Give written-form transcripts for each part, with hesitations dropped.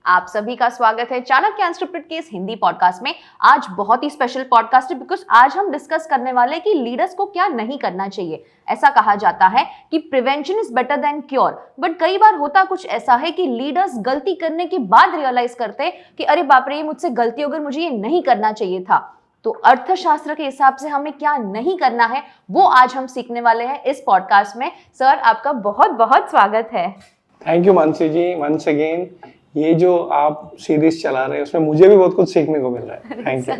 आप सभी का स्वागत है Chanakya unscripted case Hindi podcast में। आज बहुत ही स्पेशल पॉडकास्ट है बिकॉज आज हम डिस्कस करने वाले हैं कि लीडर्स को क्या नहीं करना चाहिए। ऐसा कहा जाता है कि prevention is better than cure, but कई बार होता कुछ ऐसा है कि लीडर्स गलती करने के बाद रियलाइज करते हैं कि अरे बाप रे, ये मुझसे गलती हो गई, मुझे ये नहीं करना चाहिए था। तो अर्थशास्त्र के हिसाब से हमें क्या नहीं करना है वो आज हम सीखने वाले हैं इस पॉडकास्ट में। सर, आपका बहुत बहुत स्वागत है। Thank you Mansi ji, once again. ये जो आप सीरीज चला रहे हैं उसमें मुझे भी बहुत कुछ सीखने को मिल रहा है। Thank you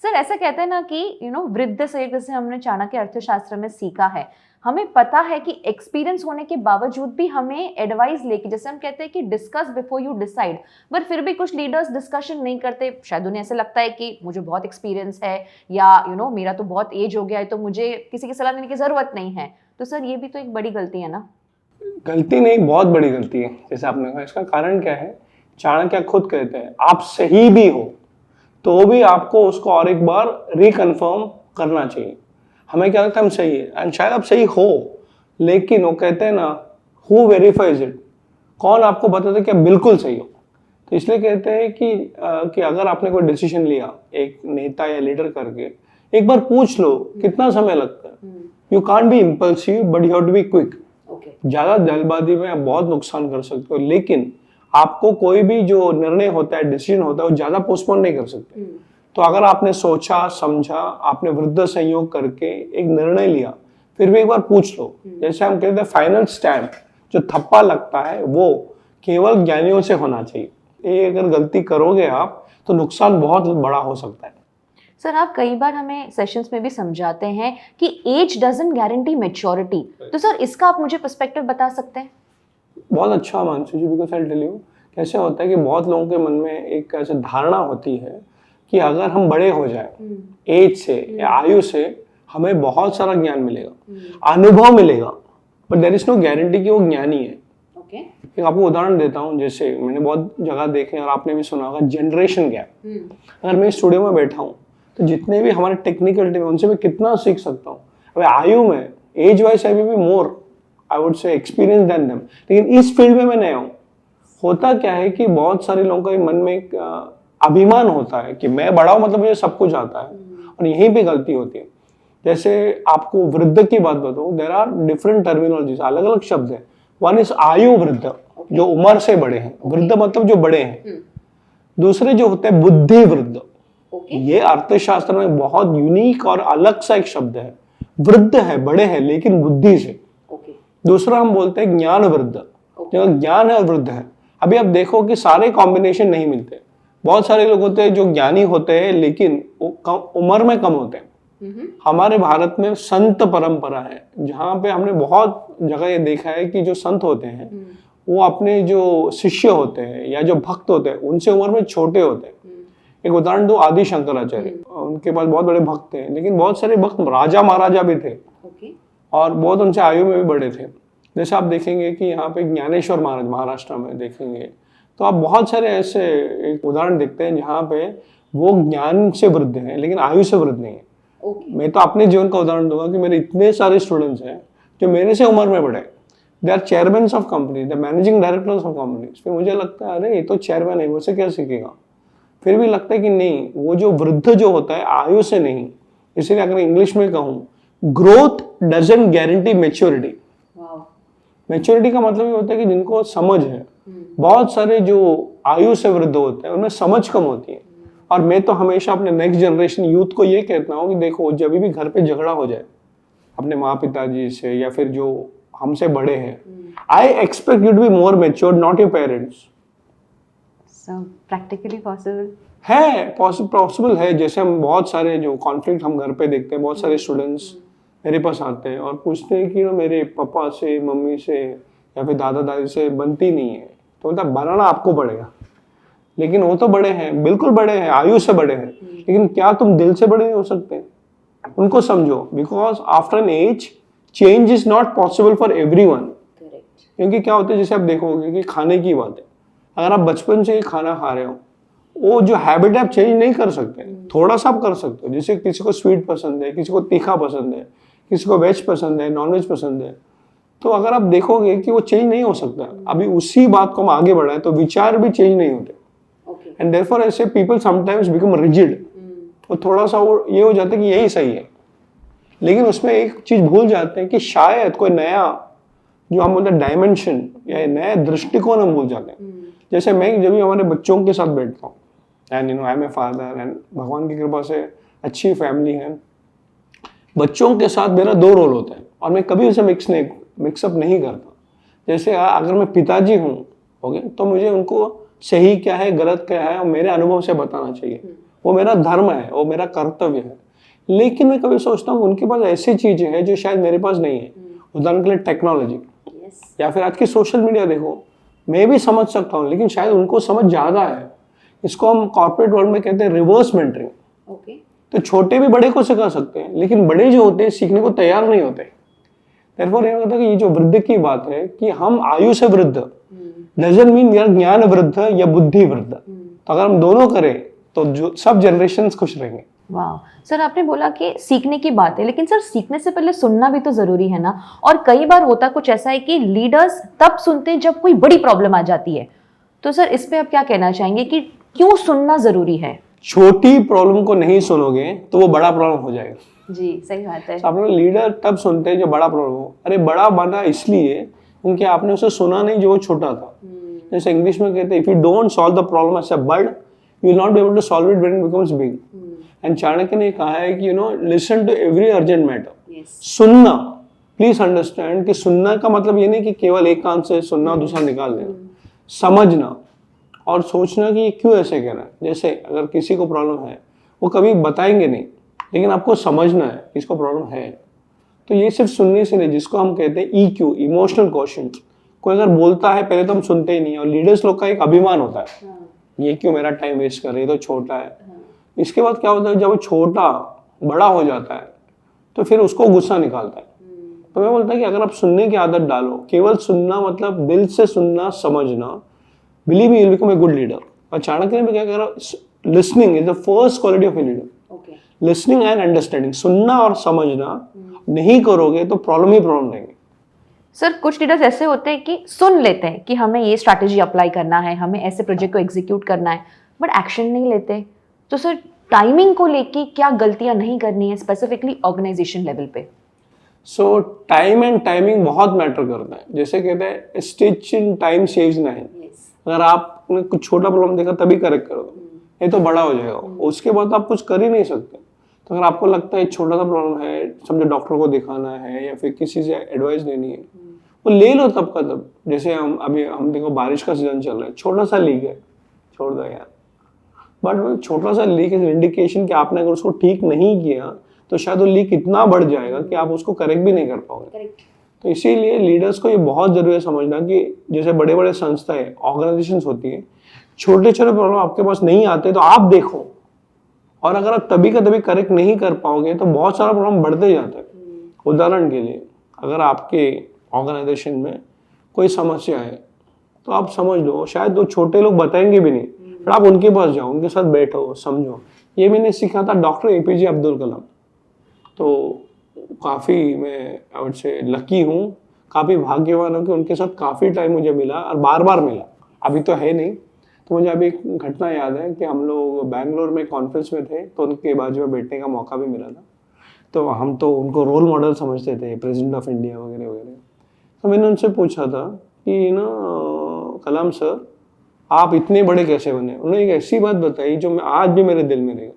sir. ऐसा कहते हैं ना कि वृद्ध से, जैसे हमने चाणक्य अर्थशास्त्र में सीखा है, हमें पता है कि एक्सपीरियंस होने के बावजूद भी हमें एडवाइस लेके, जैसे हम कहते हैं कि discuss before you decide, but फिर भी कुछ लीडर्स डिस्कशन नहीं करते। शायद उन्हें ऐसा लगता है कि मुझे बहुत एक्सपीरियंस है या मेरा तो बहुत एज हो गया है तो मुझे किसी की सलाह लेने की जरूरत नहीं है। तो सर, ये भी तो एक बड़ी गलती है ना? गलती नहीं, बहुत बड़ी गलती है। जैसे आपने कहा, इसका कारण क्या है? चाणक्य खुद कहते हैं आप सही भी हो तो भी आपको उसको और एक बार रिकन्फर्म करना चाहिए। हमें क्या लगता है हम सही है, एंड शायद आप सही हो, लेकिन वो कहते हैं ना, हु वेरीफाइज इट, कौन आपको बताता है कि आप बिल्कुल सही हो। तो इसलिए कहते हैं कि अगर आपने कोई डिसीजन लिया एक नेता या लीडर करके, एक बार पूछ लो कितना समय लगता है। You can't be impulsive but you have to be quick. ज्यादा जल्दबाजी में आप बहुत नुकसान कर सकते हो, लेकिन आपको कोई भी जो निर्णय होता है, डिसीजन होता है, वो ज्यादा पोस्टपोन नहीं कर सकते। तो अगर आपने सोचा समझा, आपने वृद्ध संयोग करके एक निर्णय लिया, फिर भी एक बार पूछ लो। जैसे हम कहते हैं फाइनल स्टैम्प, जो थप्पा लगता है वो केवल ज्ञानियों से होना चाहिए। ये अगर गलती करोगे आप तो नुकसान बहुत बड़ा हो सकता है। सर, आप कई बार हमें सेशंस में भी समझाते हैं कि एज डजंट गारंटी मैच्योरिटी। तो सर, इसका आप मुझे पर्सपेक्टिव बता सकते हैं? बहुत अच्छा मानसी जी, बिकॉज आई टेल यू कैसे होता है कि बहुत लोगों के मन में एक ऐसे धारणा होती है कि अगर हम बड़े हो जाए एज से या आयु से, हमें बहुत सारा ज्ञान मिलेगा, अनुभव मिलेगा, but there is no guarantee कि वो ज्ञानी है। एक आपको उदाहरण देता हूँ, जैसे मैंने बहुत जगह देखे और आपने भी सुना होगा, जनरेशन गैप। अगर मैं स्टूडियो में बैठा हूँ तो जितने भी हमारे टेक्निकल टीम है उनसे मैं कितना सीख सकता हूँ। अब आयु में एज वाइज आई भी more, I would say experience then them, लेकिन इस फील्ड में मैं नया हूँ। होता क्या है कि बहुत सारे लोगों का मन में एक अभिमान होता है कि मैं बड़ा हूँ मतलब मुझे सब कुछ आता है, और यहीं पे गलती होती है। जैसे आपको वृद्ध की बात बताऊँ, देयर आर डिफरेंट टर्मिनोलॉजीज, अलग अलग शब्द है। वन इज आयु वृद्ध, जो उम्र से बड़े हैं, वृद्ध मतलब जो बड़े हैं। दूसरे जो होते हैं बुद्धि वृद्ध। ये अर्थशास्त्र में बहुत यूनिक और अलग सा एक शब्द है। वृद्ध है, बड़े हैं, लेकिन बुद्धि से। दूसरा हम बोलते हैं ज्ञान वृद्ध, जो ज्ञान है और वृद्ध है। अभी आप देखो कि सारे कॉम्बिनेशन नहीं मिलते। बहुत सारे लोग होते हैं जो ज्ञानी होते हैं लेकिन उम्र में कम होते हैं। हमारे भारत में संत परंपरा है, जहाँ पे हमने बहुत जगह ये देखा है कि जो संत होते हैं वो अपने जो शिष्य होते हैं या जो भक्त होते हैं उनसे उम्र में छोटे होते हैं। एक उदाहरण दो, आदि शंकराचार्य, उनके पास बहुत बड़े भक्त थे, लेकिन बहुत सारे भक्त राजा महाराजा भी थे और बहुत उनसे आयु में भी बड़े थे। जैसे आप देखेंगे कि यहाँ पे ज्ञानेश्वर महाराज महाराष्ट्र में देखेंगे तो आप बहुत सारे ऐसे एक उदाहरण देखते हैं जहाँ पे वो ज्ञान से वृद्ध हैं लेकिन आयु से वृद्ध नहीं है। मैं तो अपने जीवन का उदाहरण दूंगा कि मेरे इतने सारे स्टूडेंट्स हैं जो मेरे से उम्र में बड़े, they are chairman of company, they managing directors of companies. फिर मुझे लगता है अरे ये तो चेयरमैन है, मुझसे क्या सीखेगा। फिर भी लगता है कि नहीं, वो जो वृद्ध जो होता है आयु से नहीं। इसलिए अगर इंग्लिश में कहूँ, growth doesn't guarantee maturity. Maturity का मतलब ये होता है कि जिनको समझ है। बहुत सारे जो आयु से वृद्ध होते हैं उनमें समझ कम होती है। और मैं तो हमेशा अपने नेक्स्ट जनरेशन यूथ को ये कहता हूँ कि देखो, जब भी घर पे झगड़ा हो जाए अपने माँ पिताजी से या फिर जो हमसे बड़े हैं, I expect you to be more mature, not your parents. Practically possible है, पॉसिबल है। जैसे हम बहुत सारे जो कॉन्फ्लिक्ट हम घर पे देखते हैं, बहुत सारे स्टूडेंट्स मेरे पास आते हैं और पूछते हैं कि मेरे पापा से, मम्मी से या फिर दादा दादी से बनती नहीं है। तो मतलब बनाना आपको पड़ेगा, लेकिन वो तो बड़े हैं, बिल्कुल बड़े हैं, आयु से बड़े हैं, लेकिन क्या तुम दिल से बड़े नहीं हो सकते? उनको समझो, because after an age change is not possible for everyone. क्योंकि क्या होता है, जैसे आप देखोगे कि खाने की बात है, अगर आप बचपन से ही खाना खा रहे हो, वो जो हैबिट आप चेंज नहीं कर सकते, थोड़ा सा आप कर सकते हो। जैसे किसी को स्वीट पसंद है, किसी को तीखा पसंद है, किसी को वेज पसंद है, नॉन वेज पसंद है, तो अगर आप देखोगे कि वो चेंज नहीं हो सकता, अभी उसी बात को हम आगे बढ़ाएं तो विचार भी चेंज नहीं होते, एंड देयरफॉर ऐसे पीपल समटाइम्स बिकम रिजिड, वो थोड़ा सा वो ये हो जाता है कि यही सही है, लेकिन उसमें एक चीज भूल जाते हैं कि शायद कोई नया जो हम बोलते हैं डायमेंशन या नया दृष्टिकोण हम भूल जाते हैं। जैसे मैं जब भी हमारे बच्चों के साथ बैठता हूँ, and I am a father, and भगवान की कृपा से अच्छी फैमिली है, बच्चों के साथ मेरा 2 रोल होता है और मैं कभी उसे मिक्सअप नहीं करता। जैसे अगर मैं पिताजी हूँ, ओके, तो मुझे उनको सही क्या है गलत क्या है मेरे अनुभव से बताना चाहिए, वो मेरा धर्म है, वो मेरा कर्तव्य है। लेकिन मैं कभी सोचता हूँ उनके पास ऐसी चीजें हैं जो शायद मेरे पास नहीं है, उदाहरण के लिए टेक्नोलॉजी, या फिर आज की सोशल मीडिया देखो, मैं भी समझ सकता हूँ लेकिन शायद उनको समझ ज्यादा है। इसको हम कॉर्पोरेट वर्ल्ड में कहते हैं रिवर्स मेंटरिंग। तो छोटे भी बड़े को सिखा सकते हैं, लेकिन बड़े जो होते हैं सीखने को तैयार नहीं होते। Therefore, ये होता है कि ये जो वृद्धि की बात है कि हम आयु से वृद्ध डजंट मीन वी आर ज्ञान वृद्ध या बुद्धि वृद्ध। तो अगर हम दोनों करें तो जो सब जनरेशंस खुश रहेंगे। वाह सर, आपने बोला कि सीखने की बात है, लेकिन सर सीखने से पहले सुनना भी तो जरूरी है ना। और कई बार होता कुछ ऐसा है कि लीडर्स तब सुनते हैं जब कोई बड़ी प्रॉब्लम आ जाती है। तो सर इस पे आप क्या कहना चाहेंगे कि क्यों सुनना जरूरी है? छोटी प्रॉब्लम को नहीं सुनोगे तो वो बड़ा प्रॉब्लम हो जाएगा। जी सही बात है। आप लोग लीडर तब सुनते हैं जो बड़ा प्रॉब्लम हो। अरे बड़ा बना इसलिए क्योंकि आपने उसे सुना नहीं जो वो छोटा था। जैसे इंग्लिश में कहते हैं if you don't solve the problem as a bird you will not be able to solve it when it becomes big. And Chanakya ने कहा है कि listen to every urgent matter. सुनना, प्लीज अंडरस्टैंड कि सुनना का मतलब ये नहीं कि केवल एक कान से सुनना दूसरा निकाल देना। समझना और सोचना कि ये क्यों ऐसे कह रहा है। जैसे अगर किसी को प्रॉब्लम है वो कभी बताएंगे नहीं, लेकिन आपको समझना है कि इसको प्रॉब्लम है। तो ये सिर्फ सुनने से नहीं, जिसको हम कहते हैं EQ, इमोशनल क्वेश्चन। कोई अगर बोलता है पहले तो हम सुनते ही नहीं, और लीडर्स लोग का एक अभिमान होता है ये क्यों मेरा टाइम वेस्ट कर रही है, तो छोटा है। इसके बाद क्या होता है जब वो छोटा बड़ा हो जाता है तो फिर उसको गुस्सा निकालता है। तो मैं बोलता है कि अगर आप सुनने की आदत डालो, केवल सुनना मतलब दिल से सुनना, समझना, believe me you will become a good leader. और चाणक्य ने भी क्या कहा, listening is the first quality of a leader. Listening and understanding, सुनना और समझना नहीं करोगे तो प्रॉब्लम ही प्रॉब्लम रहेंगे। सर कुछ लीडर्स ऐसे होते हैं कि सुन लेते हैं कि हमें ये स्ट्रैटेजी अप्लाई करना है, हमें ऐसे प्रोजेक्ट को एग्जीक्यूट करना है, बट एक्शन नहीं लेते। तो सर टाइमिंग को लेके क्या गलतियां नहीं करनी है स्पेसिफिकली ऑर्गेनाइजेशन लेवल पे? सो टाइम एंड टाइमिंग बहुत मैटर करता है। जैसे कहते हैं stitch in time saves nine. अगर आपने कुछ छोटा प्रॉब्लम देखा तभी करेक्ट करो, ये तो बड़ा हो जाएगा, उसके बाद आप कुछ कर ही नहीं सकते। तो अगर आपको लगता है छोटा सा प्रॉब्लम है, समझो डॉक्टर को दिखाना है या फिर किसी से एडवाइस लेनी है, वो ले लो तब का तब। जैसे हम देखो बारिश का सीजन चल रहा है, छोटा सा लीक है, छोड़ दो यार। बट छोटा सा लीक इज इंडिकेशन कि आपने अगर उसको ठीक नहीं किया तो शायद वो लीक इतना बढ़ जाएगा कि आप उसको करेक्ट भी नहीं कर पाओगे। तो इसीलिए लीडर्स को ये बहुत जरूरी है समझना कि जैसे बड़े बड़े संस्थाएं, ऑर्गेनाइजेशंस होती है, छोटे छोटे प्रॉब्लम आपके पास नहीं आते तो आप देखो, और अगर आप तभी का तभी करेक्ट नहीं कर पाओगे तो बहुत सारा प्रॉब्लम बढ़ते जाता है। उदाहरण के लिए अगर आपके ऑर्गेनाइजेशन में कोई समस्या है तो आप समझ लो शायद वो छोटे लोग बताएंगे भी नहीं, फिर आप उनके पास जाओ, उनके साथ बैठो, समझो। ये मैंने सीखा था डॉक्टर APJ अब्दुल कलाम। तो काफ़ी मैं आई से लकी हूँ, काफ़ी भाग्यवान हूँ कि उनके साथ काफ़ी टाइम मुझे मिला और बार बार मिला। अभी तो है नहीं। तो मुझे अभी एक घटना याद है कि हम लोग बैंगलोर में कॉन्फ्रेंस में थे तो उनके बाजू में बैठने का मौका भी मिला था। तो हम तो उनको रोल मॉडल समझते थे, प्रेसिडेंट ऑफ इंडिया वगैरह वगैरह। तो मैंने उनसे पूछा था कि कलाम सर आप इतने बड़े कैसे बने। उन्होंने एक ऐसी बात बताई जो मैं आज भी मेरे दिल में रहेगा,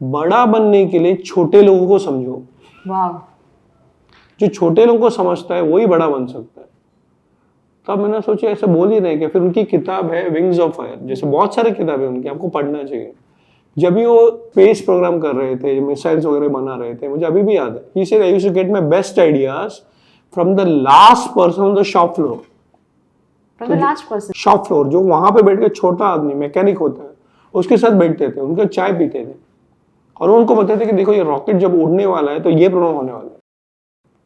बड़ा बनने के लिए छोटे लोगों को समझो। वाह। जो छोटे लोगों को समझता है वही बड़ा बन सकता है। तब मैंने सोचा ऐसे बोल ही रहे कि फिर उनकी किताब है विंग्स ऑफ फायर, जैसे बहुत सारे किताबें उनकी, आपको पढ़ना चाहिए। जब भी वो स्पेस प्रोग्राम कर रहे थे, मिसाइल्स वगैरह बना रहे थे, मुझे अभी भी याद है, he said I used to get my best ideas from the last person on the shop floor. From the last person shop floor, जो वहां पे बैठ के छोटा आदमी मैकेनिक होता है उसके साथ बैठते थे, उनका चाय पीते थे और उनको बताते थे कि देखो ये रॉकेट जब उड़ने वाला है तो ये प्रॉब्लम होने वाला है।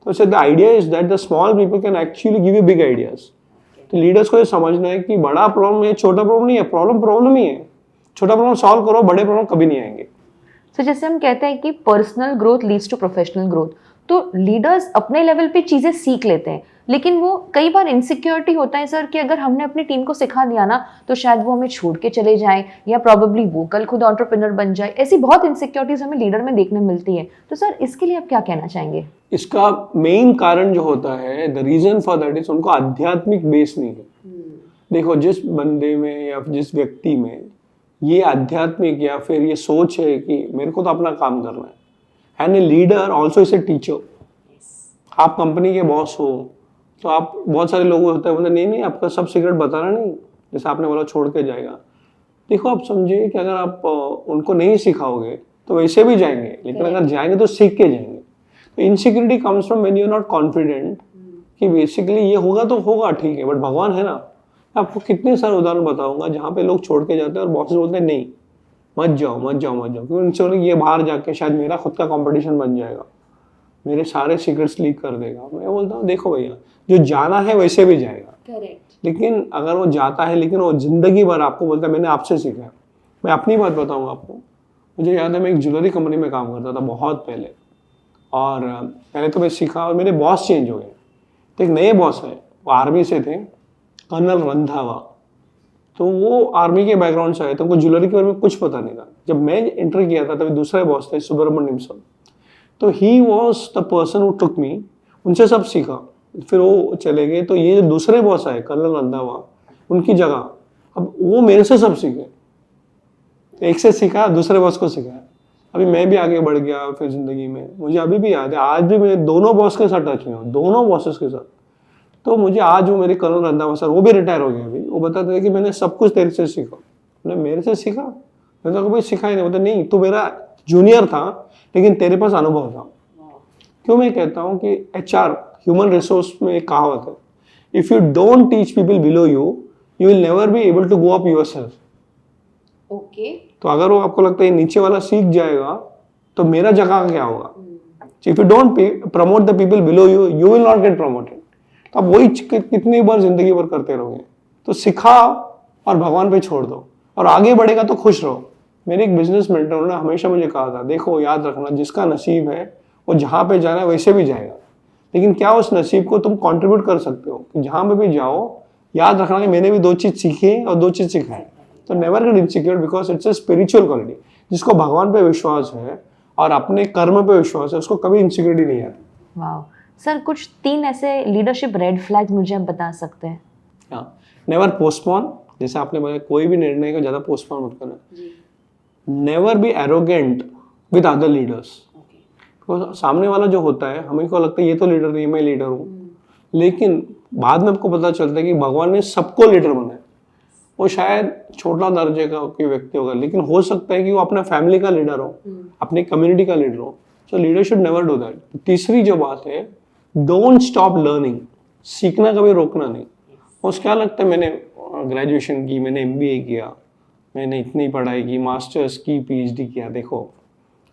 तो sir the idea is that the small people can actually give you big ideas. तो लीडर्स को ये समझना है कि बड़ा प्रॉब्लम है, छोटा प्रॉब्लम नहीं है, प्रॉब्लम ही है। छोटा प्रॉब्लम सॉल्व करो, बड़े प्रॉब्लम कभी नहीं आएंगे। तो जैसे हम कहते हैं कि personal growth leads to professional growth, तो लीडर्स अपने लेवल पे चीजें सीख लेते हैं, लेकिन वो कई बार इनसिक्योरिटी होता है सर कि अगर हमने अपनी टीम को सिखा दिया ना तो शायद वो हमें छोड़ के चले जाएं या प्रॉब्लली वो कल खुद एंटरप्रेन्योर बन जाए। ऐसी बहुत इनसिक्योरिटीज हमें लीडर में देखने मिलती है। तो सर इसके लिए आप क्या कहना चाहेंगे? इसका मेन कारण जो होता है, the reason for that is उनको आध्यात्मिक बेस नहीं है। देखो, जिस बंदे में या जिस व्यक्ति में ये आध्यात्मिक या फिर ये सोच है कि मेरे को तो अपना काम करना है, and a leader also is a teacher. आप कंपनी के बॉस हो तो आप, बहुत सारे लोग होते हैं बोलते नहीं नहीं आपका सब सीक्रेट बताना नहीं, जैसे आपने बोला छोड़ के जाएगा। देखो, आप समझिए कि अगर आप उनको नहीं सिखाओगे तो वैसे भी जाएंगे, लेकिन अगर जाएंगे तो सीख के जाएंगे। तो insecurity comes from when you are not confident कि बेसिकली ये होगा तो होगा, ठीक है, बट भगवान है ना। आपको कितने सारे उदाहरण बताऊंगा जहाँ पे लोग छोड़ के जाते हैं और बॉसेस बोलते हैं नहीं मत जाओ मत जाओ मत जाओ, क्योंकि उनसे ये बाहर जाके शायद मेरा खुद का कंपटीशन बन जाएगा, मेरे सारे सीक्रेट्स लीक कर देगा। मैं बोलता हूँ देखो भैया, जो जाना है वैसे भी जाएगा। करेक्ट। लेकिन अगर वो जाता है लेकिन वो जिंदगी भर आपको बोलता है मैंने आपसे सीखा है। मैं अपनी बात बताऊंगा आपको। मुझे याद है मैं एक ज्वेलरी कंपनी में काम करता था बहुत पहले, और पहले तो मैं सीखा और मेरे बॉस चेंज हो गए। तो एक नए बॉस है, वो आर्मी से थे, कर्नल रंधावा। तो वो आर्मी के बैकग्राउंड से आए, तो उनको ज्वेलरी के बारे में कुछ पता नहीं था। जब मैं एंटर किया था तभी दूसरे बॉस थे सुब्रमण्यम सर, तो he was the person who took me, उनसे सब सीखा। फिर वो चले गए, तो ये जो दूसरे बॉस आए कर्नल रंधावा, उनकी जगह अब वो मेरे से सब सीखे। एक से सीखा, दूसरे बॉस को सिखाया, अभी मैं भी आगे बढ़ गया। फिर जिंदगी में मुझे अभी भी याद है, आज भी मैं दोनों बॉस के साथ टच में हूँ, दोनों बॉसेस के साथ। तो मुझे आज वो मेरे कर्नल रंधावा सर, वो भी रिटायर हो गए अभी, वो बताते थे कि मैंने सब कुछ तेरे से सीखा। मैंने मेरे से सीखा? मैंने कहा भाई सिखा ही नहीं। बोलते नहीं, तू मेरा जूनियर था लेकिन तेरे पास अनुभव था। क्यों मैं कहता हूँ कि HR ह्यूमन रिसोर्स में एक कहावत है, if you don't teach people below you, you will never be able to go up yourself. Okay. तो अगर वो आपको लगता है नीचे वाला सीख जाएगा तो मेरा जगह क्या होगा? If you don't promote the people below you, you will not gate promoted. तो आप वही कितनी बार जिंदगी भर करते रहोगे। तो सिखाओ और भगवान पे छोड़ दो, और आगे बढ़ेगा तो खुश रहो। मेरे एक बिजनेस मेंटर ने हमेशा मुझे कहा था, देखो याद रखना, जिसका नसीब है वो जहाँ पे जाना है वैसे भी जाएगा, लेकिन क्या उस नसीब को तुम कंट्रीब्यूट कर सकते हो कि जहाँ पे भी जाओ। याद रखना कि मैंने भी 2 चीज सीखी और 2 चीज सिखाई। तो never get insecure, because it's a spiritual quality. जिसको भगवान पे विश्वास है और अपने कर्म पे विश्वास है, उसको कभी इनसिक्योरिटी नहीं आती। वाह सर, कुछ 3 ऐसे लीडरशिप रेड फ्लैग मुझे आप बता सकते हैं? हाँ, नेवर पोस्टपोन। जैसे आपने बताया, कोई भी निर्णय को ज्यादा पोस्टपोन मत करना। Never be arrogant with other leaders. तो सामने वाला जो होता है, हमें को लगता है ये तो लीडर नहीं, मैं लीडर हूँ, लेकिन बाद में आपको पता चलता है कि भगवान ने सबको लीडर बनाया। वो शायद छोटा दर्जे का कोई व्यक्ति होगा, लेकिन हो सकता है कि वो अपने फैमिली का लीडर हो, अपनी कम्युनिटी का लीडर हो। So leader should never do that. तीसरी जो बात है, डोंट स्टॉप लर्निंग। सीखना कभी रोकना नहीं। उसको क्या लगता है, मैंने ग्रेजुएशन की, मैंने MBA किया, मैंने इतनी पढ़ाई की, मास्टर्स की, PhD किया। देखो,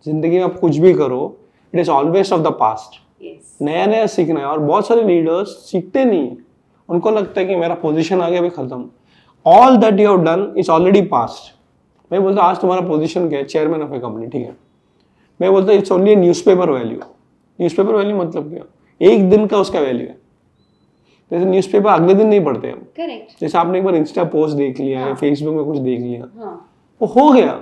जिंदगी में आप कुछ भी करो, it is always of the past. नया नया सीखना है। और बहुत सारे लीडर्स सीखते नहीं, उनको लगता है कि मेरा पोजीशन आ गया, अभी खत्म। All that you have done is already past. मैं बोलता आज तुम्हारा पोजीशन क्या है? चेयरमैन ऑफ ए कंपनी, ठीक है। मैं बोलता it's only newspaper value. Newspaper value मतलब क्या? एक दिन का उसका वैल्यू है। जैसे न्यूज़पेपर अगले दिन नहीं पढ़ते हम। करेक्ट। जैसे आपने एक बार इंस्टा पोस्ट देख लिया है, फेसबुक में कुछ देख लिया, वो हो गया,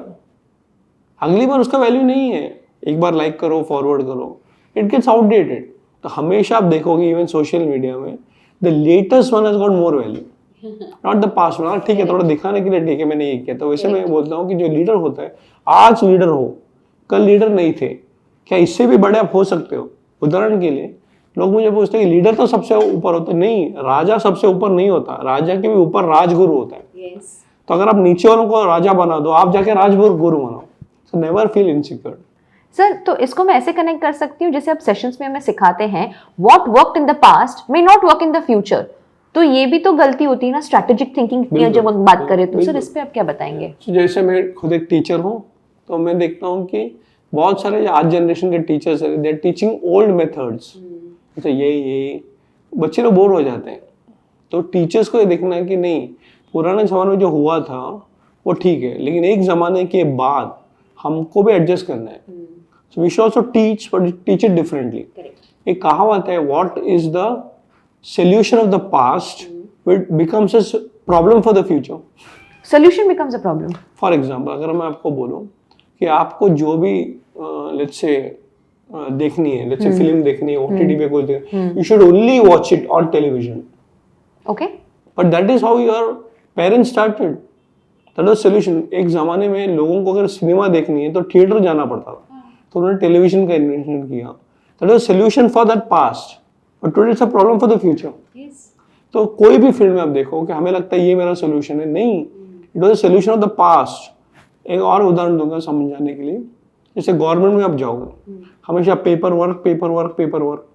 अगली बार उसका वैल्यू नहीं है। एक बार लाइक करो, फॉरवर्ड करो, इट गेट्स आउटडेटेड। तो हमेशा आप देखोगे इवन सोशल मीडिया में, the latest one has got more value, not the past one. ठीक है, थोड़ा दिखाने के लिए ठीक है मैंने ये किया। तो वैसे मैं बोलता हूँ कि जो लीडर होता है, आज लीडर हो, कल लीडर नहीं थे, क्या इससे भी बड़े आप हो सकते हो? उदाहरण के लिए लोग मुझे पूछते हैं कि लीडर तो सबसे ऊपर होता है। नहीं, राजा सबसे ऊपर नहीं होता, राजा के भी ऊपर राजगुरु होता है। तो अगर आप नीचे वालों को राजा बना दो, आप जाके राजगुरु बनाओ। So never feel insecure. Sir, तो इसको मैं ऐसे कनेक्ट कर सकती हूँ, जैसे आप सेशंस में हमें सिखाते हैं, what worked in the past may not work in the future. तो ये भी तो गलती होती है ना स्ट्रैटेजिक थिंकिंग की जब हम बात करें तो। सर, इस पे आप क्या बताएंगे? जैसे मैं खुद एक टीचर हूँ, तो मैं देखता हूँ कि बहुत सारे आज जनरेशन के टीचर्स हैं, they are teaching old methods. जैसे ये बच्चे लोग बोर हो जाते हैं। तो टीचर्स को ये देखना है कि नहीं, पुराने ज़माने में जो हुआ था वो ठीक है, लेकिन एक ज़माने के बाद हमको भी एडजस्ट करना है। So we should also teach, but teach it differently. एक कहावत है, what is the solution of the past which becomes a problem for the future. Solution becomes a problem. For example, अगर मैं आपको बोलूं कि आपको जो भी let's say देखनी है, let's say फिल्म देखनी है, OTT पे कुछ देखनी, you should only watch it on television. Okay. But that is how your parents started. That was solution. एक जमाने में लोगों को अगर सिनेमा देखनी है तो थिएटर जाना पड़ता था, तो उन्होंने टेलीविजन का इन्वेंशन किया. That was solution for that past. But today it's a problem for the future. Yes. तो कोई भी फील्ड में आप देखो कि हमें लगता है ये मेरा सोल्यूशन है, नहीं. It was a solution of the past. एक और उदाहरण दूंगा समझाने के लिए. जैसे गवर्नमेंट में आप जाओगे, हमेशा पेपर वर्क,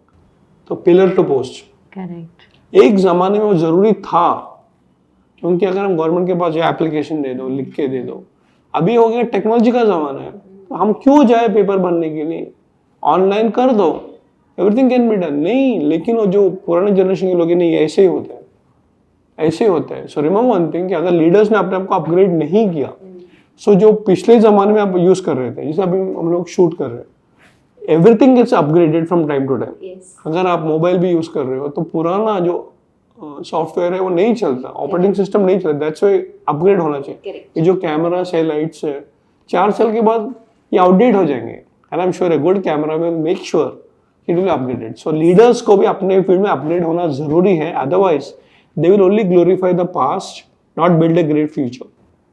तो पिलर टू पोस्ट. करेक्ट. एक जमाने में वो जरूरी था, क्योंकि अगर हम गवर्नमेंट के पास जो एप्लीकेशन दे दो, लिख के दे दो. अभी हो गया टेक्नोलॉजी का जमाना है, तो हम क्यों जाए पेपर भरने के लिए, ऑनलाइन कर दो, एवरीथिंग कैन बी डन. नहीं, लेकिन वो जो पुराने जनरेशन के लोग नहीं, ऐसे ही होता है. सो रिमेंबर वन थिंग कि अगर लीडर्स ने अपने आप को अपग्रेड नहीं किया, सो जो पिछले जमाने में आप यूज कर रहे थे, जैसे अभी हम लोग शूट कर रहे हैं, everything gets upgraded from time to time. अगर आप मोबाइल भी यूज कर रहे हो तो पुराना जो सॉफ्टवेयर है वो नहीं चलता, ऑपरेटिंग सिस्टम नहीं चलता. दैट्स व्हाई अपग्रेड होना चाहिए. ये जो कैमरा है, लाइट्स है, 4 साल के बाद ये आउटडेट हो जाएंगे. And I am sure a good camera will make sure it will upgraded. So leaders को भी अपने फील्ड में अपग्रेड होना जरूरी है, otherwise they will only glorify the past, not build a great future.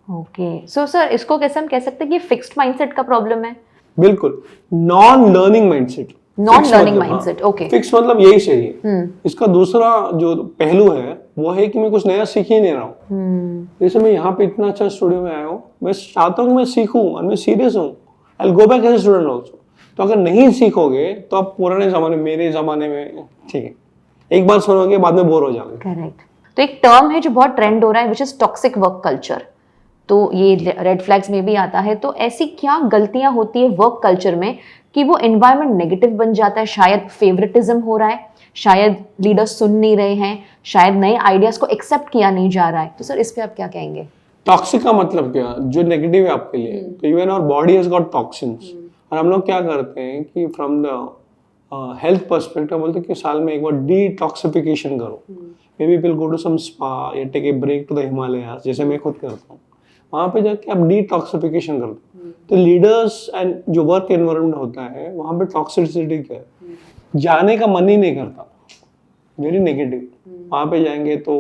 Okay. So sir, इसको कैसे हम कह सकते हैं कि फिक्स्ड माइंडसेट का प्रॉब्लम है? बिल्कुल. Non learning mindset. Mindset. Okay. Fix मतलब यही चाहिए. इसका दूसरा जो पहलू है वो है कि मैं कुछ नया सीख ही नहीं रहा हूँ. जैसे मैं यहाँ पे इतना अच्छा स्टूडियो में आया हूँ, मैं चाहता हूँ कि मैं सीखूं और मैं सीरियस हूँ. I will go back as a student also. तो अगर नहीं सीखोगे तो आप पुराने जमाने, मेरे जमाने में, ठीक है, एक बार सुनोगे बाद में बोर हो जाओगे. करेक्ट. तो एक टर्म है जो बहुत ट्रेंड हो रहा है, which is toxic work culture. तो ये रेड फ्लैग्स में भी आता है. तो ऐसी क्या गलतियां होती है वर्क कल्चर में कि वो एनवायरनमेंट नेगेटिव बन जाता है? शायद फेवरेटिज्म हो रहा है, शायद लीडर्स सुन नहीं रहे हैं, शायद नए आइडियाज को एक्सेप्ट किया नहीं जा रहा है. तो सर, इस पे आप क्या कहेंगे? टॉक्सिक का मतलब क्या, जो नेगेटिव है आपके लिए. तो even our body has got toxins. और हम लोग क्या करते हैं कि फ्रॉम द हेल्थ पर्सपेक्टिव बोलते हैं कि साल में एक बार डिटॉक्सिफिकेशन करो. Maybe will go to some spa या take a break to the Himalayas, जैसे मैं खुद करता हूँ. वहाँ पे जाके आप डिटॉक्सिफिकेशन करते हैं. तो लीडर्स एंड जो वर्क एनवायरनमेंट होता है वहाँ पे टॉक्सिसिटी क्या है, जाने का मन ही नहीं करता, वेरी नेगेटिव. वहाँ पे जाएंगे तो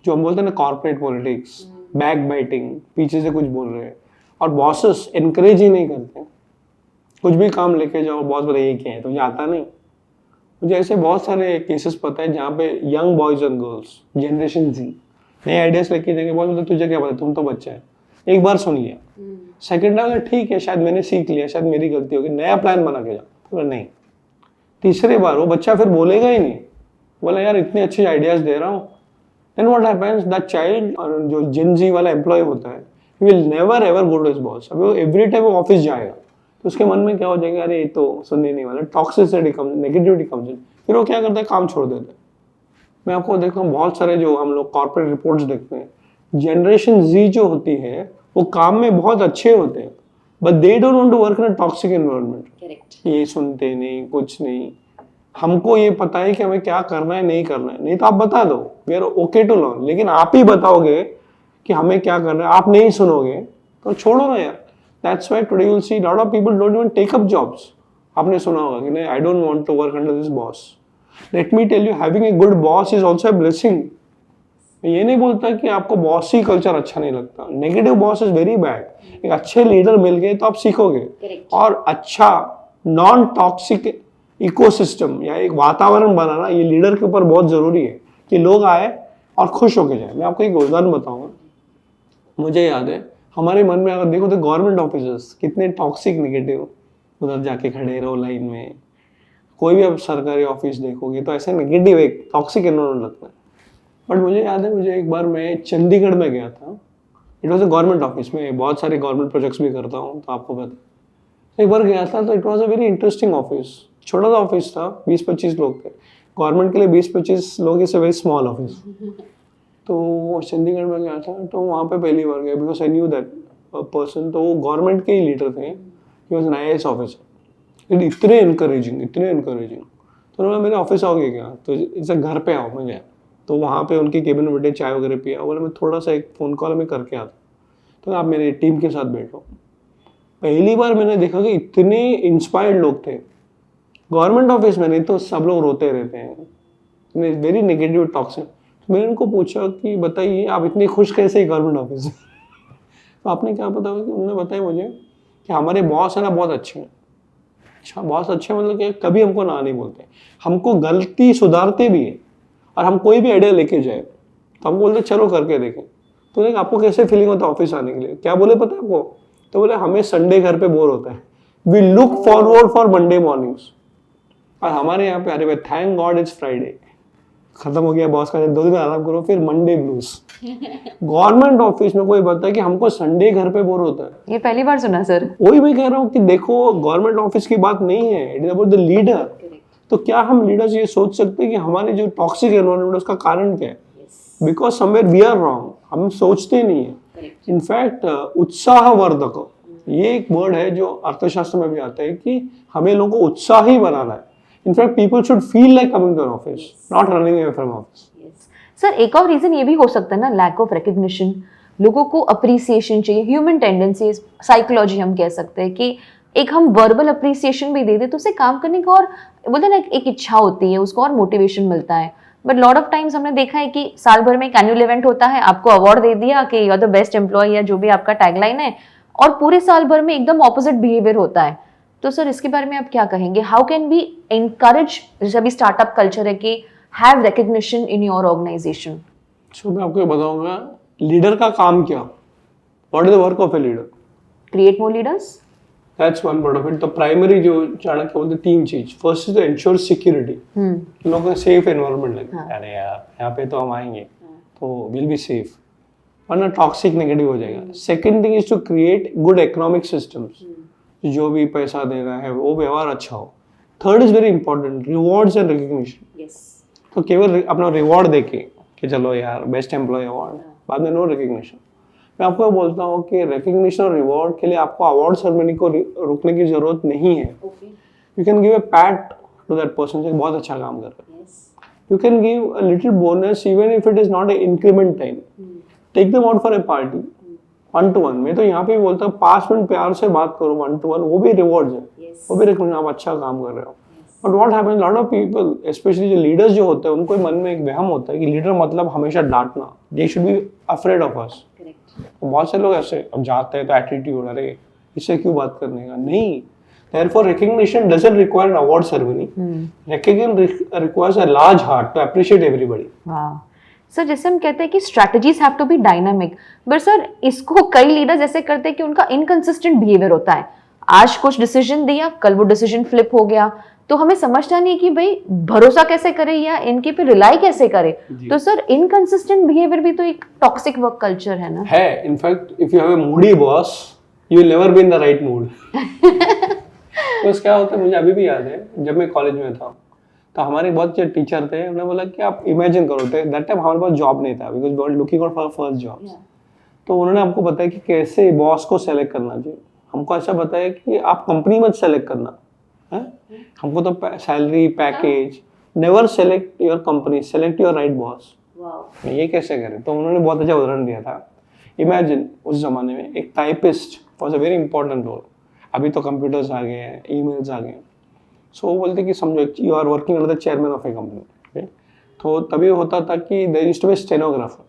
जो हम बोलते हैं ना, कॉर्पोरेट पॉलिटिक्स, बैक बाइटिंग, पीछे से कुछ बोल रहे हैं, और बॉसेस एनकरेज ही नहीं करते. कुछ भी काम लेके जाओ, बॉस बोले ये क्या है, तुझे आता नहीं. मुझे ऐसे बहुत सारे केसेस पता है जहाँ पे young boys and girls, generation Z, नए आइडियाज लेके जाएंगे. बॉस बोलते तुझे क्या पता, तुम तो बच्चा है. एक बार सुन लिया, सेकंड टाइम ठीक है, शायद मैंने सीख लिया, शायद मेरी गलती होगी, नया प्लान बना के जाओ. नहीं, तीसरे बार वो बच्चा फिर बोलेगा ही नहीं, बोला यार इतने अच्छे आइडियाज दे रहा हूँ. Then what happens, that child, जो जेन Z वाला एम्प्लॉय होता है, he will never ever go to his boss. अब वो एवरी टाइम वो ऑफिस जाएगा तो उसके मन में क्या हो जाएगा, अरे ये तो सुनने नहीं वाला. Toxicity comes, negativity comes in. फिर वो क्या करता है, काम छोड़ देता है. मैं आपको देखता हूँ बहुत सारे जो हम लोग कॉर्पोरेट रिपोर्ट्स देखते हैं, जनरेशन Z जो होती है वो काम में बहुत अच्छे होते हैं, but they don't want to work in a toxic environment. Correct. ये सुनते नहीं, कुछ नहीं. हमको ये पता है कि हमें क्या करना है, नहीं करना है. नहीं तो आप बता दो, we are okay to learn. लेकिन आप ही बताओगे कि हमें क्या करना है, आप नहीं सुनोगे तो छोड़ो ना यार. That's why today you will see lot of people don't even take up jobs. आपने सुना होगा कि नहीं, I don't want to work under this boss. Let me tell you, having a good boss is also a blessing. ये नहीं बोलता कि आपको बॉसी कल्चर अच्छा नहीं लगता. Negative boss is very bad. एक अच्छे लीडर मिल गए तो आप सीखोगे. Correct. और अच्छा नॉन टॉक्सिक इकोसिस्टम या एक वातावरण बनाना, ये लीडर के ऊपर बहुत जरूरी है कि लोग आए और खुश होके जाए. मैं आपको एक उदाहरण बताऊंगा. मुझे याद है, हमारे मन में अगर देखो तो गवर्नमेंट ऑफिसर्स कितने टॉक्सिक, नेगेटिव, उधर जाके खड़े रहो लाइन में. कोई भी आप सरकारी ऑफिस देखोगे तो ऐसा नेगेटिव, एक टॉक्सिक एनवायरनमेंट लगता है. बट मुझे याद है, मुझे एक बार मैं चंडीगढ़ में गया था. It was a government office में बहुत सारे गवर्नमेंट प्रोजेक्ट्स भी करता हूँ तो आपको पता. एक बार गया था तो it was a very interesting office. छोटा सा ऑफिस था, 20-25 लोग थे. गवर्नमेंट के लिए 20-25 लोग is a very small office. तो चंडीगढ़ में गया था तो वहाँ पे पहली बार गया, because I knew that person. तो वो गवर्नमेंट के ही लीडर थे, he was an IAS officer. इतने इनकरेजिंग तो उन्होंने मेरे ऑफिस आओगे क्या, तो इसे घर पे आओ। मैं गया तो वहाँ पे उनके केबिन में बैठे चाय वगैरह पिया, बोले मैं थोड़ा सा एक फ़ोन कॉल में करके आता, तो आप मेरे टीम के साथ बैठो। पहली बार मैंने देखा कि इतने इंस्पायर्ड लोग थे। गवर्नमेंट ऑफिस में नहीं तो सब लोग रोते रहते हैं, वेरी नेगेटिव टॉक्स हैं। तो मैंने उनको पूछा कि बताइए आप इतनी खुश कैसे गवर्नमेंट ऑफिस में? तो आपने क्या पता, उन्होंने बताया मुझे कि हमारे बॉस है ना बहुत अच्छे हैं। अच्छा, बॉस अच्छे मतलब कि कभी हमको ना नहीं बोलते, हमको गलती सुधारते भी है, और हम कोई भी आइडिया लेके जाए तो हमको बोलते चलो करके देखें। तो देख आपको कैसे फीलिंग होता है ऑफिस आने के लिए? क्या बोले पता है आपको? तो बोले हमें संडे घर पे बोर होता है, we look forward for Monday mornings. और हमारे यहाँ पे अरे भाई थैंक गॉड इट्स फ्राइडे, खत्म हो गया बॉस का, 2 दिन आराम करो, फिर मंडे ब्लूज। गवर्नमेंट ऑफिस में कोई बताए कि हमको संडे घर पे बोर होता है? ये पहली बार सुना सर। वही मैं कह रहा हूँ कि देखो गवर्नमेंट ऑफिस की बात नहीं है, it is about the leader. तो क्या हम लीडर्स ये सोच सकते हैं कि हमारे जो टॉक्सिक एनवायरनमेंट उसका कारण क्या है? Because somewhere we are wrong, हम सोचते नहीं है। इनफैक्ट उत्साहवर्धक, ये एक वर्ड है जो अर्थशास्त्र में भी आता है कि हमें लोगों को उत्साही बनाना है। In fact people should feel like coming to an office, not running away from office. Sir एक और रीजन ये भी हो सकता है ना, लैक ऑफ रिकग्निशन। लोगों को अप्रिसिएशन चाहिए, ह्यूमन टेंडेंसीज, साइकोलॉजी हम कह सकते हैं कि एक हम वर्बल अप्रिसिएशन भी दे दे तो उसे काम करने का और बोलते ना एक इच्छा होती है, उसको और मोटिवेशन मिलता है। बट लॉट ऑफ टाइम्स हमने देखा है कि साल भर में एक एनुअल इवेंट होता है, आपको अवार्ड दे दिया कि you are the best employee या जो भी आपका टैगलाइन है, और पूरे साल भर में एकदम ऑपोजिट बिहेवियर होता है। तो सर इसके बारे में आप क्या कहेंगे? हाउ कैन वी एनकरेज, जैसे अभी स्टार्टअप कल्चर है कि have recognition in your organisation? So मैं आपको बताऊंगा लीडर का काम क्या, what is the work of a leader? Create more leaders, that's one part of it. तो प्राइमरी जो चाणक्य बोलते 3 चीज, फर्स्ट इज एंश्योर सिक्योरिटी, लोगों को सेफ एनवायरनमेंट लगे। अरे यार यहाँ पे तो हम आएंगे तो विल बी सेफ, वरना टॉक्सिक नेगेटिव हो जाएगा। Second thing is to create good economic systems, जो भी पैसा दे रहा है वो व्यवहार अच्छा हो। Third is very important, rewards and recognition. तो केवल अपना रिवॉर्ड देके कि चलो यार बेस्ट एम्प्लॉय अवार्ड, बाद में नो रिकग्निशन। मैं आपको बोलता हूँ कि रिकग्निशन और रिवॉर्ड के लिए आपको अवार्ड सेरेमनी को रुकने की जरूरत नहीं है। You can give a pat to that person जो बहुत अच्छा काम कर रहा है। You can give a little bonus even if it is not a increment time. Take them out for a party, 1-to-1। मैं तो यहाँ पे भी बोलता हूँ 5 मिनट प्यार से बात करो 1-to-1, वो भी रिवॉर्ड है, वो भी रिकग्निशन, आप अच्छा काम कर रहे हो। But what happens, lot of people specially जो लीडर्स जो होते हैं उनको मन में एक वहम होता है कि लीडर मतलब हमेशा डांटना, they should be afraid of us. बहुत से लोग ऐसे अब जाते हैं तो एटीट्यूड, अरे इससे क्यों बात करने का, नहीं। Therefore recognition doesn't require an award ceremony. Recognition requires a large heart to appreciate everybody. वाह सर, जैसे हम कहते हैं कि strategies have to be dynamic, but sir इसको कई लीडर्स ऐसे करते हैं कि उनका इनकंसिस्टेंट बिहेवियर होता है। आज कुछ डिसीजन दिया, कल वो डिसीजन फ्लिप हो गया, तो हमें समझना नहीं है कि भाई भरोसा कैसे करें या इनके पे रिलाई कैसे करें। तो सर इनकंसिस्टेंट बिहेवियर भी तो एक टॉक्सिक वर्क कल्चर है ना? है। In fact if you have a Moody boss you will never be in the right mood. तो क्या होता है, मुझे अभी भी याद है जब मैं कॉलेज में था तो हमारे बहुत जो टीचर थे उन्होंने बोला कि आप इमेजिन करो, दैट टाइम हमारे पास जॉब नहीं था because we were looking out for first job. तो उन्होंने हमको बताया कि कैसे बॉस को सेलेक्ट करना चाहिए। हमको ऐसा बताया कि आप कंपनी मत सेलेक्ट करना है, हमको तो salary package, never select your company, select your right boss. ये कैसे करें? तो उन्होंने बहुत अच्छा उदाहरण दिया था। इमेजिन उस जमाने में एक typist was a very important role. अभी तो कंप्यूटर्स आ गए हैं, ईमेल्स आ गए हैं। सो वो बोलते कि समझो you are working under the chairman of a company. तो तभी होता था कि there used to be stenographer.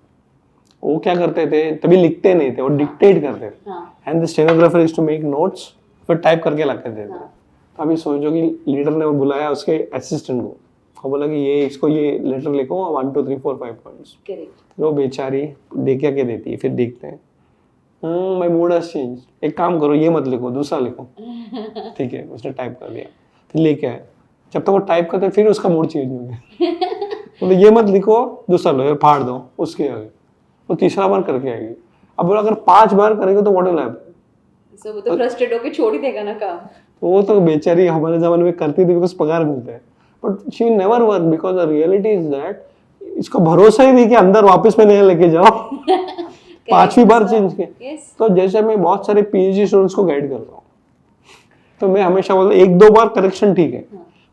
वो क्या करते थे, तभी लिखते नहीं थे, वो डिक्टेट करते थे, and the stenographer is to make notes, फिर टाइप करके लाते थे। अभी सोचो कि लीडर ने बुलाया उसके असिस्टेंट को, बोला कि ये इसको ये लेटर लिखो 1 2 3 4 5 पॉइंट्स। वो बेचारी देख के देती है, फिर देखते हैं माय मूड हैज चेंज, एक काम करो ये मत लिखो, दूसरा लिखो। ठीक है, उसने टाइप कर दिया, फिर लेके आए। जब तक वो टाइप करते फिर उसका मूड चेंज हो गया। बोले ये मत लिखो, दूसरा लो, फाड़ दो उसके आगे। वो तीसरा बार करके आएगी। अब बोला अगर 5 बार करेंगे तो व्हाट विल हैपन? वो तो फ्रस्ट्रेट होके छोड़ ही देगा ना काम। वो तो बेचारी हमारे जमाने में करती थी बिकॉज पगार मिलता है, but she will never work because the reality is that इसको भरोसा ही नहीं कि अंदर वापस में नहीं लेके जाओ। 5वीं बार चेंज किया। तो जैसे मैं बहुत सारे पीएचडी स्टूडेंट्स को गाइड करता हूँ, तो मैं हमेशा बोलता 1-2 बार करेक्शन ठीक है,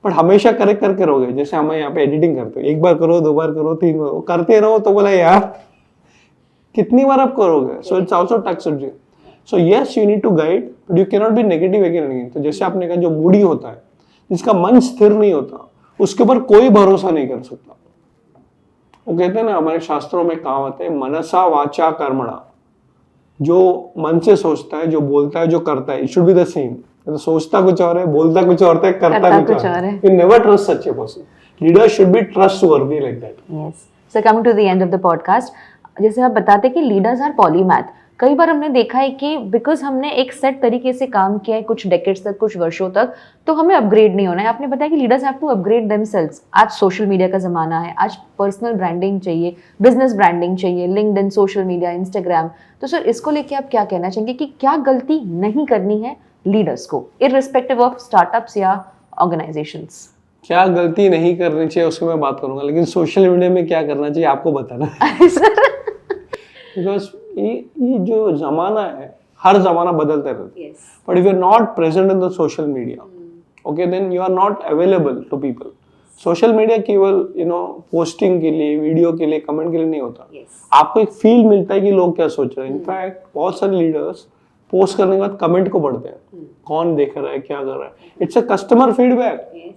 बट हमेशा करेक्ट करके रहोगे। जैसे हमें यहाँ पे एडिटिंग करते हो, 1 बार करो, 2 बार करो, 3 बार करते रहो, तो बोला यार कितनी बार आप करोगे। So it's also toxic. So yes you need to guide, but you can not be negative again. तो जैसे आपने कहा, जो मूडी होता है, जिसका मन स्थिर नहीं होता, उसके ऊपर कोई भरोसा नहीं कर सकता। वो कहते हैं ना, हमारे शास्त्रों में कहावत है, मनसा वाचा कर्मणा। जो मन से सोचता है, जो बोलता है, जो करता है, it should be the same. तो सोचता कुछ और है, बोलता कुछ और है, करता कुछ और है। You never trust such a person. Leader should be trustworthy like that. Yes. So coming to the end of the podcast, जैसे आप बताते कि लीडर्स आर पॉलीमैथ। कई बार हमने देखा है कि बिकॉज हमने एक सेट तरीके से काम किया है कुछ डेकेड्स तक, कुछ वर्षों तक, तो हमें अपग्रेड नहीं होना है। आपने बताया कि leaders have to upgrade themselves. आज सोशल मीडिया का ज़माना है, आज पर्सनल ब्रांडिंग चाहिए, बिजनेस ब्रांडिंग चाहिए, लिंक्डइन, सोशल मीडिया, इंस्टाग्राम। तो सर, इसको लेके आप क्या कहना चाहेंगे कि क्या गलती नहीं करनी है लीडर्स को, इररिस्पेक्टिव ऑफ स्टार्टअप्स या ऑर्गेनाइजेशंस? क्या गलती नहीं करनी चाहिए उसकी मैं बात करूंगा, लेकिन सोशल मीडिया में क्या करना चाहिए आपको बताना। बिकॉज ये जो जमाना है, हर जमाना बदलता रहता है, but if you are not present in the social media, okay, then you are not available to people. Social media केवल पोस्टिंग के लिए, वीडियो के लिए, कमेंट के लिए नहीं होता। आपको एक फील मिलता है कि लोग क्या सोच रहे हैं। इनफैक्ट बहुत सारे लीडर्स पोस्ट करने के बाद कमेंट को पढ़ते हैं, कौन देख रहा है, क्या कर रहा है। It's a customer feedback,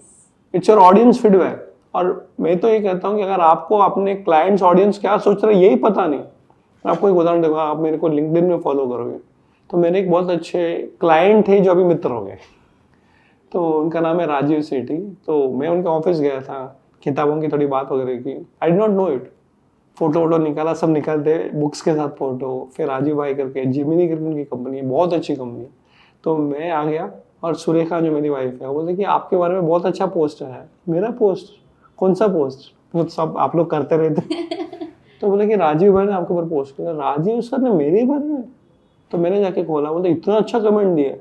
it's your audience feedback. और मैं तो ये कहता हूँ कि अगर आपको अपने क्लाइंट्स ऑडियंस क्या सोच रहे हैं यही पता नहीं, आपको एक उदाहरण दूंगा। आप मेरे को लिंक्डइन में फॉलो करोगे तो मेरे एक बहुत अच्छे क्लाइंट थे जो अभी मित्र हो गए। तो उनका नाम है राजीव सेठी। तो मैं उनके ऑफिस गया था, किताबों की थोड़ी बात वगैरह की। I did not know it. Photo वोटो निकाला, सब निकालते बुक्स के साथ फोटो। फिर राजीव भाई करके, जिमिनी करके उनकी कंपनी है, बहुत अच्छी कंपनी। तो मैं आ गया और सुरेखा जो मेरी वाइफ है वो बोलती कि आपके बारे में बहुत अच्छा पोस्ट है। मेरा पोस्ट? कौन सा पोस्ट? वो सब आप लोग करते रहते। तो बोले कि राजीव भाई ने आपके ऊपर पोस्ट किया। राजीव सर ने मेरे बारे में? तो मैंने जाके खोला, बोलते इतना अच्छा कमेंट दिया।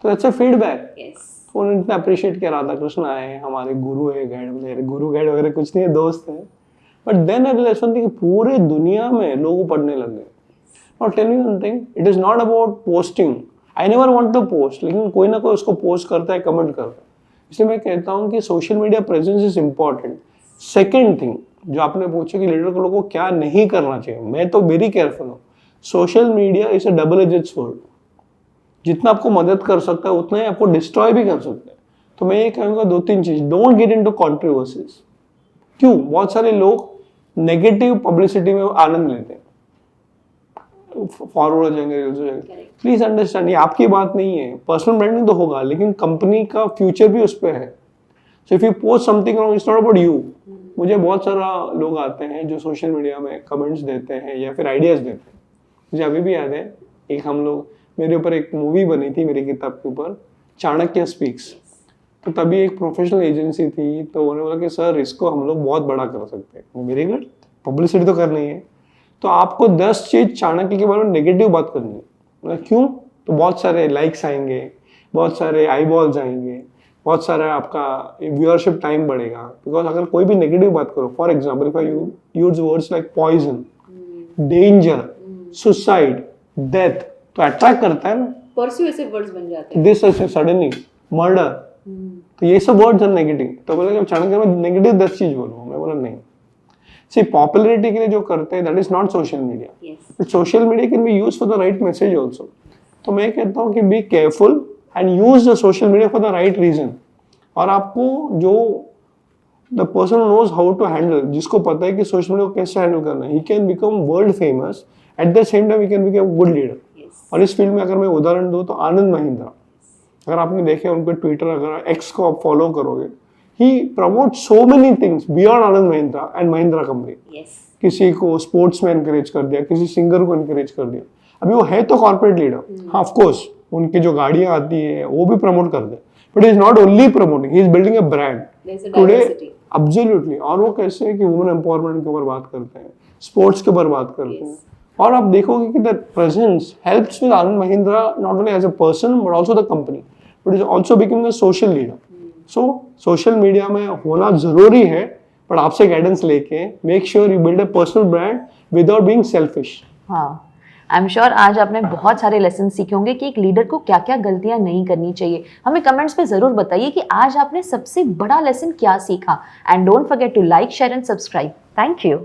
तो अच्छा फीडबैक। तो उन्होंने इतना अप्रिशिएट किया। राधा कृष्ण आए, हमारे गुरु है, गाइड, बोले गुरु गाइड वगैरह कुछ नहीं है, दोस्त है। बट देन आई रियलाइज्ड कि पूरे दुनिया में लोग पढ़ने लग गए। Now tell me one thing, it is not about posting. I never want to post, लेकिन कोई ना कोई उसको पोस्ट करता है, कमेंट करता है। इसलिए मैं कहता हूँ कि social media presence is important. Second thing जो आपने पूछा कि लीडर को लोगों को क्या नहीं करना चाहिए, मैं तो वेरी केयरफुल हूँ। Social media is a double aged sword. जितना आपको मदद कर सकता है उतना ही आपको डिस्ट्रॉय भी कर सकता है। तो मैं ये कहूँगा 2-3 चीज, डोंट गेट इनटू कंट्रोवर्सीज। क्यों? बहुत सारे लोग नेगेटिव पब्लिसिटी में आनंद लेते हैं, फॉरवर्ड हो जाएंगे। प्लीज अंडरस्टैंड, ये आपकी बात नहीं है। पर्सनल ब्रांडिंग तो होगा, लेकिन कंपनी का फ्यूचर भी उस पर है। So if you post something wrong, it's not about you. मुझे बहुत सारा लोग आते हैं जो सोशल मीडिया में कमेंट्स देते हैं या फिर आइडियाज देते हैं। मुझे अभी भी याद है, एक हम लोग, मेरे ऊपर एक मूवी बनी थी मेरी किताब के ऊपर, चाणक्य स्पीक्स। तो तभी एक प्रोफेशनल एजेंसी थी, तो उन्होंने बोला कि सर इसको हम लोग बहुत बड़ा कर सकते हैं। वेरी गुड, पब्लिसिटी तो करनी है। तो आपको 10 चीज चाणक्य के बारे में नेगेटिव बात करनी है। मतलब क्यों? तो बहुत सारे लाइक्स आएंगे, बहुत सारे आई बॉल्स आएंगे, बहुत सारा आपका व्यूअरशिप टाइम बढ़ेगा। बिकॉज अगर कोई भी नेगेटिव बात करो, for example if I use words like poison, danger, suicide, death, तो अट्रैक्ट करता है ना, परस्यूएसिव वर्ड्स बन जाते हैं। दिस सडनली मर्डर, तो ये सब वर्ड्स आर नेगेटिव। तो बोला कि चाणक्य में नेगेटिव 10 चीज बोलो। मैं बोला नहीं, सी पॉपुलैरिटी के लिए जो करते हैं that is not social media, but social media can be used for the right message also. तो मैं कहता हूँ कि be careful and use the social media for the right reason. और आपको जो the person knows how to handle, जिसको पता है कि सोशल मीडिया को कैसे हैंडल करना है, he can become world famous, at the same time he can become good leader. और इस फील्ड में अगर मैं उदाहरण दूं तो आनंद महिंद्रा, अगर आपने देखे उनके ट्विटर, अगर एक्स को आप फॉलो करोगे, ही promote so many things beyond Anand Mahindra and Mahindra company. किसी को स्पोर्ट्स में एनकरेज कर दिया, किसी सिंगर को एनकरेज कर दिया। अभी वो है तो कॉर्पोरेट लीडर, हाँ ऑफकोर्स उनकी जो गाड़ियां आती है वो भी प्रमोट करते हैं, but is not only promoting, he is building a brand today. Absolutely. और वो कैसे है कि वुमेन एम्पावरमेंट के ऊपर बात करते हैं, स्पोर्ट्स के ऊपर बात करते हैं। और आप देखोगे कि the presence helps with Anand Mahindra not only as a person but also the company, but is also becoming a social leader. So social media में होना जरूरी है, बट आपसे गाइडेंस लेके make sure you build a personal brand without being selfish. हाँ, I am sure आज आपने बहुत सारे लेसन सीखे होंगे कि एक लीडर को क्या क्या गलतियां नहीं करनी चाहिए। हमें कमेंट्स पे जरूर बताइए कि आज आपने सबसे बड़ा लेसन क्या सीखा। And don't forget to like, share and subscribe. Thank you.